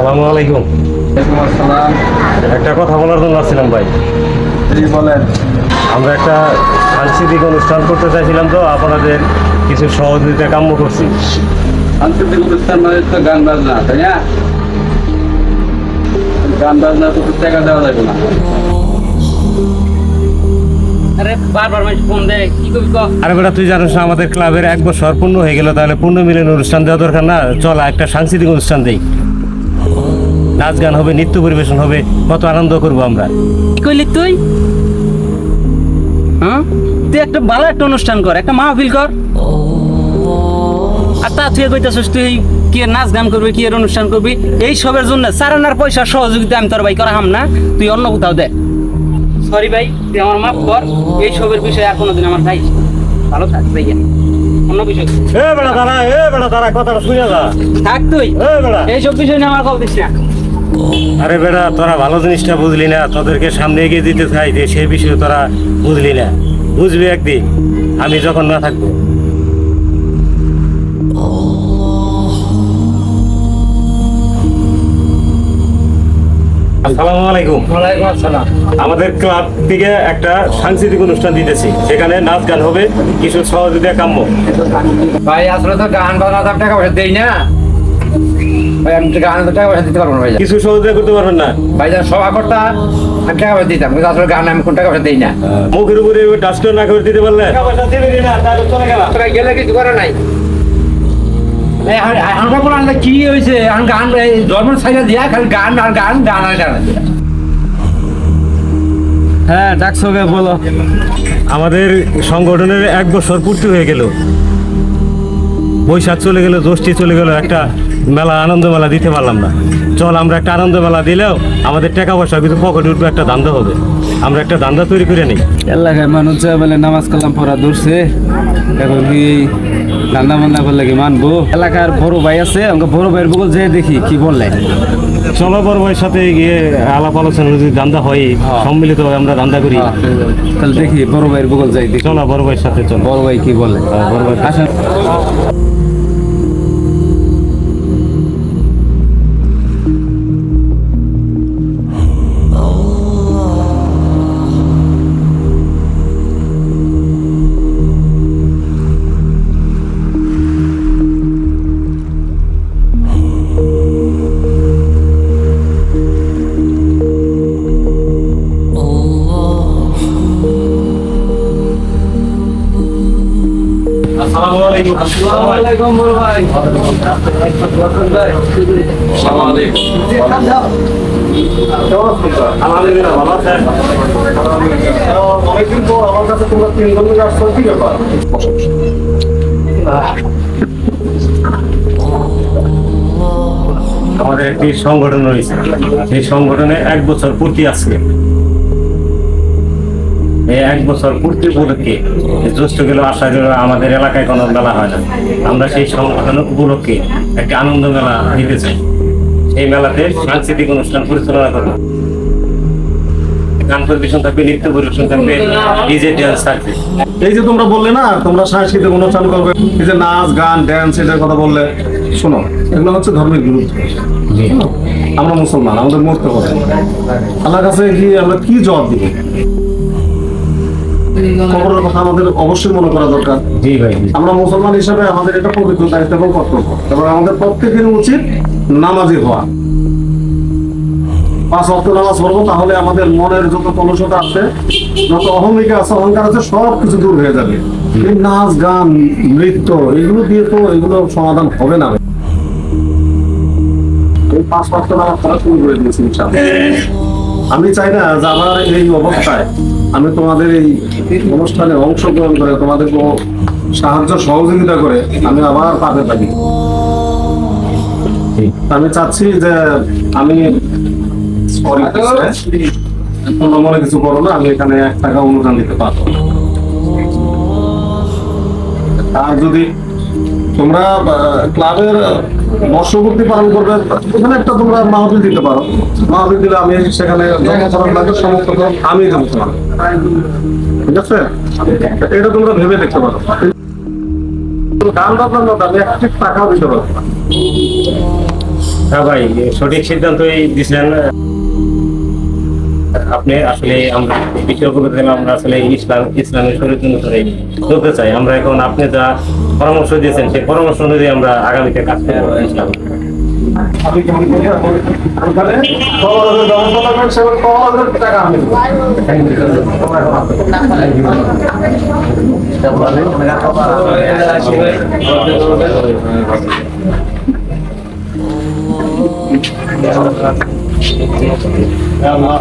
আসসালামু আলাইকুম। আসসালাম। একটা কথা বলার জন্য আসছিলাম ভাই। বলেন। আমরা একটা সাংস্কৃতিক অনুষ্ঠান করতে চাইছিলাম, তো আপনাদের কিছু সহযোগিতা কাম্য করছি। সাংস্কৃতিক অনুষ্ঠান মানে তো গান বাজনা, তাই না? গান বাজনা তো টাকা দেওয়া যাবে না। আরে বারবার মানুষ ফোন দেয়, কি করবি ক? আরে বেটা, তুই জানিস না আমাদের ক্লাবের 1 বছর পূর্ণ হয়ে গেল, তাহলে পূর্ণ মিলন অনুষ্ঠান দেওয়া দরকার না? চল একটা সাংস্কৃতিক অনুষ্ঠান দেই, নাচ গান হবে, নৃত্য পরিবেশন হবে, কত আনন্দ করবো আমরা। কি কইলি তুই? হ্যাঁ, তুই একটা ভালো একটা অনুষ্ঠান কর, একটা মাহফিল কর। আর তা তুই কইতাছিস তুই কি নাচ গান করবি, কি এর অনুষ্ঠান করবি? এই সবের জন্য চারানার পয়সা সহযোগিতা আমি তোর ভাই করা হাম না, তুই অন্য কোথাও দে। সরি ভাই, তুই আমার মাফ কর। এই সবের বিষয়ে আর কোনোদিন আমার ভাই ভালো থাক ভাইয়া, অন্য বিষয় তারা কথাটা শুনে যা। থাক তুই। এইসব বিষয় নিয়ে আমার কল দিস না। আরে বেটা, তোরা ভালো জিনিসটা বুঝলি না, তোদেরকে সামনে এগিয়ে দিতে চাই, যে সেই বিষয়ে তোরা বুঝলি না। বুঝবি একদিন, আমি যখন না থাকবো। আসসালামু আলাইকুম। ওয়ালাইকুম আসসালাম। আমাদের ক্লাব থেকে একটা সাংস্কৃতিক অনুষ্ঠান দিতেছি, সেখানে নাচ গান হবে, কিছু সহযোগিতা কাম্য। ভাই আসলে তো গান বাজনা তো টাকা পয়সা দেই না ভাই, আমি তো গান তো টাকা পয়সা দিতে পারবো না ভাই। কিছু সহযোগিতা করতে পারবেন না? ভাই যা সভা করতা আমি টাকা পয়সা দিতাম, কিন্তু আসলে গান আমি কোন টাকা পয়সা দেই না। মুখের উপরে ডাস্টার না করে দিতে পারলে গেলে কিছু করে নাই। আমরা বললাম কি হয়েছে, গান ধর্ম সাইডে দিয়া খালি গান আর গান গান আর গান। হ্যাঁ ডাকছো গে, বলো। আমাদের সংগঠনের 1 বছর পূর্তি হয়ে গেল, বৈশাখ চলে গেল, জ্যৈষ্ঠী চলে গেল, একটা মেলা, আনন্দ মেলা দিতে পারলাম না। চল আমরা একটা আনন্দ মেলা দিলেও আমাদের টাকা পয়সা কিন্তু পকেটে উঠবে, একটা ধান্দা হবে, আমরা একটা ধান্দা তৈরি করে নিই। এলাকায় মানুষ যা বলে নামাজ কালাম পড়া ধরছে, এখন কি রান্না বান্না করলে কি মানবো? এলাকার বড় ভাই আছে, আমাকে বড় ভাইয়ের বগল যেয়ে দেখি কি বললে। চলো বড় ভাইয়ের সাথে গিয়ে আলাপ আলোচনা, যদি ধান্দা হয় সম্মিলিত আমরা ধান্দা করি, তাহলে দেখি বড় ভাইয়ের বগল যাই দেখি। চলো বড় ভাইয়ের সাথে চলো। বড় ভাই কি বলে? বড় ভাই আসেন। আসসালামু আলাইকুম। আসসালামু আলাইকুম বড় ভাই। আসসালামু আলাইকুম। আলহামদুলিল্লাহ, ভালো আছেন? অনেকদিন পর আমার কাছে তোমরা 3 জন আসছো, কি ব্যাপার? আমাদের একটি সংগঠন রয়েছে, সেই সংগঠনে 1 বছর পূর্তি আজকে। এই 1 বছর পূর্তি উপলক্ষে জ্যৈষ্ঠ গেল, আশা গেল, আমাদের এলাকায় কোনো মেলা হয় না, আমরা সেই সংগঠন উপলক্ষে একটা আনন্দ মেলা দিতে চাই। এই মেলাতে সাংস্কৃতিক অনুষ্ঠান পরিচালনা করবো, গান পরিবেশন থাকবে, নৃত্য পরিবেশন থাকবে, ডিজে ডান্স থাকবে। এই যে তোমরা বললে না তোমরা সাংস্কৃতিক অনুষ্ঠান করবে, এই যে নাচ গান ড্যান্স, এটার কথা বললে, শোনো এগুলো হচ্ছে ধর্মের বিরুদ্ধে। আমরা মুসলমান, আমাদের মরতে হবে। আল্লাহর কাছে গিয়ে আমরা কি জবাব দিব? কবরের কথা আমাদের অবশ্যই মনে করা দরকার। জি ভাই। আমরা মুসলমান হিসাবে আমাদের এটা পবিত্র দায়িত্ব এবং কর্তব্য, এবং আমাদের প্রত্যেকেরই উচিত নামাজি হওয়া। 5 ওয়াক্ত নামাজ পড়বো, তাহলে আমাদের মনের যত কলুষতা আছে, যত অহমিকা আছে, অহংকার আছে, সব কিছু দূর হয়ে যাবে। এই নাচ গান নৃত্য এগুলো দিয়ে তো এগুলো সমাধান হবে না। এই 5 ওয়াক্ত নামাজ পড়া শুরু করে দিয়েছি ইনশাআল্লাহ। আমি চাই না যে আমার এই অবস্থায় আমি তোমাদের এই অনুষ্ঠানে অংশগ্রহণ করে তোমাদের সাহায্য সহযোগিতা করে আমি আবার পাবে থাকি। আমি চাচ্ছি যে আমি তোমরা মনে কিছু করো না, আমি এখানে 1 টাকা অনুদান দিতে পারবো। আর যদি তোমরা ক্লাবের বর্ষপূর্তি পালন করবে, ওখানে একটা তোমরা মাহফিল দিতে পারো। মাহফিল দিলে আমি সেখানে সমস্ত আমি দেবো তোমার, ঠিক আছে? এটা তোমরা ভেবে দেখতে পারো। গান বাজনার মতো আমি 1 টাকাও দিতে পারবো না। হ্যাঁ ভাই, সঠিক সিদ্ধান্তই দিচ্ছেন আপনি। আসলে আমরা এই বিষয়গুলো থেকে আমরা আসলে ইসলামের শরীয়ত অনুসারে চলতে চাই। আমরা এখন আপনি যা পরামর্শ দিয়েছেন সেই পরামর্শ অনুযায়ী আমরা আগামীতে কাজ করবো ইনশাআল্লাহ। আপনি কেমন করে ওখানে কলারের ব্যবস্থা করবেন, সেবার কলারের টাকা আমি দেবো। আল্লাহ